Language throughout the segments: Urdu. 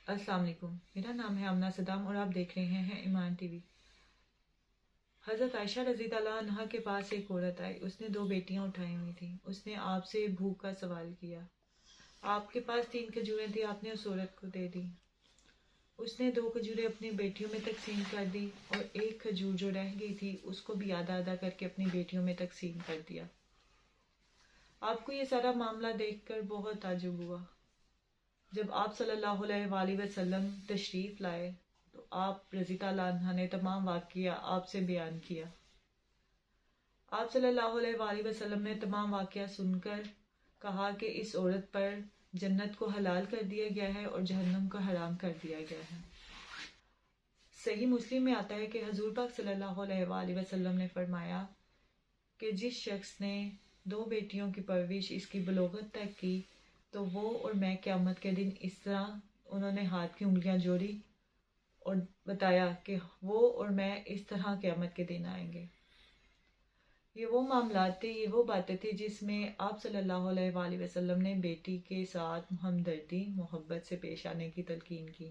السلام علیکم، میرا نام ہے آمنہ صدام اور آپ دیکھ رہے ہیں ایمان ٹی وی۔ حضرت عائشہ رضی اللہ عنہا کے پاس ایک عورت آئی، اس نے 2 بیٹیاں اٹھائی ہوئی تھیں۔ اس نے آپ سے بھوک کا سوال کیا۔ آپ کے پاس 3 کھجوریں تھیں، آپ نے اس عورت کو دے دی۔ اس نے 2 کھجوریں اپنی بیٹیوں میں تقسیم کر دی اور 1 کھجور جو رہ گئی تھی اس کو بھی آدھا آدھا کر کے اپنی بیٹیوں میں تقسیم کر دیا۔ آپ کو یہ سارا معاملہ دیکھ کر بہت تعجب ہوا۔ جب آپ صلی اللہ علیہ وآلہ وسلم تشریف لائے تو آپ رضی اللہ عنہ نے تمام واقعہ آپ سے بیان کیا۔ آپ صلی اللہ علیہ وآلہ وسلم نے تمام واقعہ سن کر کہا کہ اس عورت پر جنت کو حلال کر دیا گیا ہے اور جہنم کو حرام کر دیا گیا ہے۔ صحیح مسلم میں آتا ہے کہ حضور پاک صلی اللہ علیہ وآلہ وسلم نے فرمایا کہ جس شخص نے 2 بیٹیوں کی پرورش اس کی بلوغت تک کی تو وہ اور میں قیامت کے دن اس طرح انہوں نے ہاتھ کی انگلیاں جوڑی اور بتایا کہ وہ اور میں اس طرح قیامت کے دن آئیں گے۔ یہ وہ معاملات تھے، یہ وہ باتیں تھی جس میں آپ صلی اللہ علیہ وآلہ وسلم نے بیٹی کے ساتھ ہمدردی محبت سے پیش آنے کی تلقین کی۔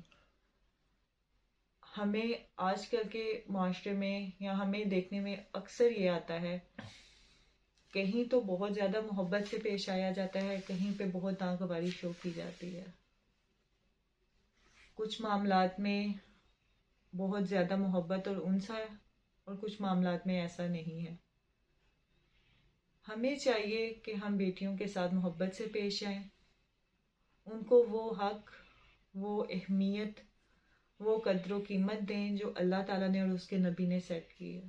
ہمیں آج کل کے معاشرے میں یا ہمیں دیکھنے میں اکثر یہ آتا ہے، کہیں تو بہت زیادہ محبت سے پیش آیا جاتا ہے، کہیں پہ بہت ناگواری شو کی جاتی ہے۔ کچھ معاملات میں بہت زیادہ محبت اور انس ہے اور کچھ معاملات میں ایسا نہیں ہے۔ ہمیں چاہیے کہ ہم بیٹیوں کے ساتھ محبت سے پیش آئیں، ان کو وہ حق، وہ اہمیت، وہ قدر و قیمت دیں جو اللہ تعالیٰ نے اور اس کے نبی نے سیٹ کی ہے۔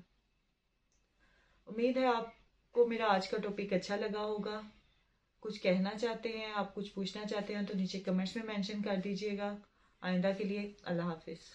امید ہے آپ کو میرا آج کا ٹاپک اچھا لگا ہوگا۔ کچھ کہنا چاہتے ہیں، آپ کچھ پوچھنا چاہتے ہیں تو نیچے کمنٹس میں مینشن کر دیجیے گا۔ آئندہ کے لیے اللہ حافظ۔